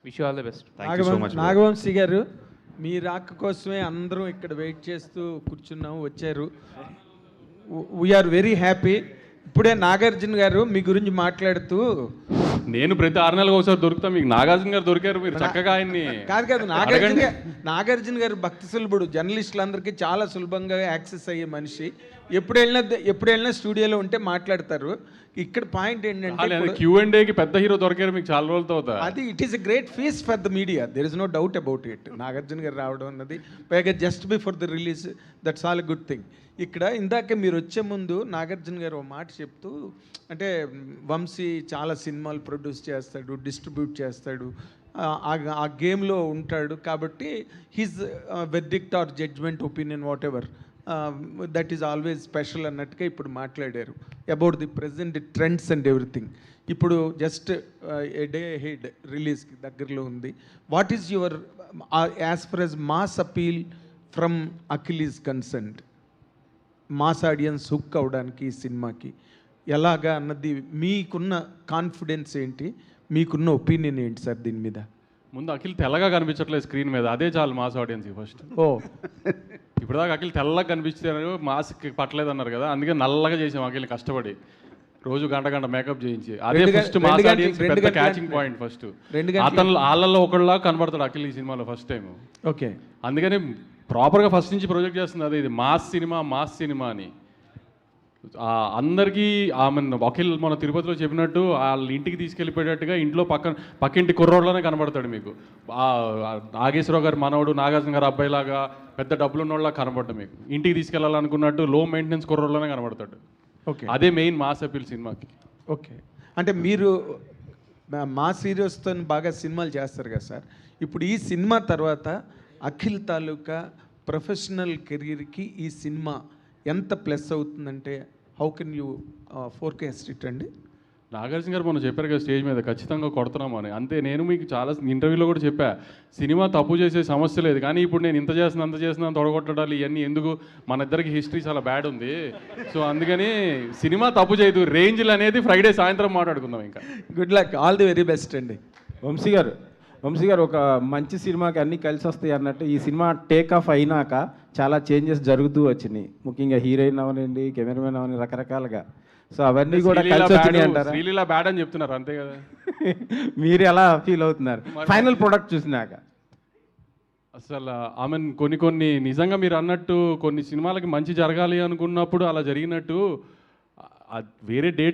Wish you all the best. Thank you so much. Nagavamsi garu, మీ రాక కోసమే అందరం ఇక్కడ వెయిట్ చేస్తూ కూర్చున్నాం, వచ్చారు. We are very happy. ఇప్పుడే నాగార్జున గారు మీ గురించి మాట్లాడుతూ, నేను ప్రతి 6 నెలలకు ఒకసారి దొరుకుతా, మీకు నాగార్జున గారు దొరికారు, మీరు చక్కగా ఆయన్ని కాదు నాగార్జున గారు భక్తి సులభుడు, జర్నలిస్టులందరికీ చాలా సులభంగా యాక్సెస్ అయ్యే మనిషి. ఎప్పుడు వెళ్ళినా స్టూడియోలో ఉంటే మాట్లాడతారు. ఇక్కడ పాయింట్ ఏంటంటే Q&Aకి పెద్ద హీరో దొరికారు మీకు చాలా రోజులతో అవుతా. అది it is a great feast for the media, there is no doubt about it. Nagarjuna garu రావడం అన్నది పైగా just before the release, that's all good thing. ఇక్కడ ఇందాక మీరు వచ్చే ముందు నాగార్జున గారు ఒక మాట చెప్తూ, అంటే వంశీ చాలా సినిమాలు ప్రొడ్యూస్ చేస్తాడు, డిస్ట్రిబ్యూట్ చేస్తాడు, ఆ గేమ్లో ఉంటాడు, కాబట్టి his verdict or judgement opinion whatever that is always special అన్నట్టుగా ఇప్పుడు మాట్లాడారు about the present trends and everything. ఇప్పుడు జస్ట్ ఏ డే హెడ్ రిలీజ్కి దగ్గరలో ఉంది. What is your as far as mass appeal from Akhil is concerned? Mass audience hook అవడానికి ఈ సినిమాకి ఎలాగా అన్నది మీకున్న కాన్ఫిడెన్స్ ఏంటి, మీకున్న ఒపీనియన్ ఏంటి సార్ దీని మీద? ముందు అఖిల్ తెల్లగా కనిపించట్లేదు స్క్రీన్ మీద, అదే చాలు మాస్ ఆడియన్స్కి ఫస్ట్. ఓ ఇప్పుడు దాకా అఖిల్ తెల్లగా కనిపించారు, మాస్క్ పట్టలేదు అన్నారు కదా, అందుకే నల్లగా చేసాం అఖిల్ని కష్టపడి, రోజు గంట మేకప్ చేయించి. అదే ఫస్ట్ మాస్ ఆడియన్స్ పెద్ద క్యాచింగ్ పాయింట్. ఫస్ట్ అతను వాళ్ళల్లో ఒకళ్ళలా కనబడతాడు అఖిల్ ఈ సినిమాలో ఫస్ట్ టైం. ఓకే, అందుకని ప్రాపర్గా ఫస్ట్ నుంచి ప్రొజెక్ట్ చేస్తుంది అదే, ఇది మాస్ సినిమా అని అందరికీ. ఆమె అఖిల్ మన తిరుపతిలో చెప్పినట్టు వాళ్ళ ఇంటికి తీసుకెళ్ళిపోయేటట్టుగా ఇంట్లో పక్కింటి కుర్రోడ్లోనే కనబడతాడు మీకు. నాగేశ్వరరావు గారు మనవడు, నాగార్జున గారు అబ్బాయిలాగా పెద్ద డబ్బులు ఉన్నోళ్ళ కనబడ్డా మీకు. ఇంటికి తీసుకెళ్ళాలనుకున్నట్టు లో మెయింటెనెన్స్ కుర్రోడ్లోనే కనబడతాడు. ఓకే, అదే మెయిన్ మాస్ అపీల్ సినిమాకి. ఓకే, అంటే మీరు మాస్ హీరోస్తో బాగా సినిమాలు చేస్తారు కదా సార్. ఇప్పుడు ఈ సినిమా తర్వాత అఖిల్ తాలూకా ప్రొఫెషనల్ కెరీర్కి ఈ సినిమా ఎంత ప్లస్ అవుతుందంటే how can you forecast it అండి? నాగార్జున గారు మొన్న చెప్పారు కదా స్టేజ్ మీద, ఖచ్చితంగా కొడుతున్నాం అని. అంతే, నేను మీకు చాలా ఇంటర్వ్యూలో కూడా చెప్పా, సినిమా తప్పు చేసే సమస్య లేదు, కానీ ఇప్పుడు నేను ఇంత చేస్తున్నా తొడగొట్టడాలు ఇవన్నీ ఎందుకు, మన ఇద్దరికి హిస్టరీ చాలా బ్యాడ్ ఉంది. సో అందుకని సినిమా తప్పు చేయదు, రేంజ్లు అనేది ఫ్రైడే సాయంత్రం మాట్లాడుకుందాం. ఇంకా good luck, all the very best అండి. వంశీ గారు ఒక మంచి సినిమాకి అన్నీ కలిసి వస్తాయి అన్నట్టు, ఈ సినిమా టేక్ ఆఫ్ అయినాక చాలా చేంజెస్ జరుగుతూ వచ్చినాయి. ముఖ్యంగా హీరోయిన్ అవనండి, కెమెరామెన్ అవని, రకరకాలుగా. సో అవన్నీ కూడా కలిసి వచ్చినాయి అంటారా? శ్రీలీల బ్యాడ్ అని చెప్తున్నారు అంతే కదా. మీరు ఎలా ఫీల్ అవుతున్నారు ఫైనల్ ప్రొడక్ట్ చూసినాక? అసలు ఆమె కొన్ని నిజంగా మీరు అన్నట్టు కొన్ని సినిమాలకి మంచి జరగాలి అనుకున్నప్పుడు అలా జరిగినట్టు వేరే డేట్స్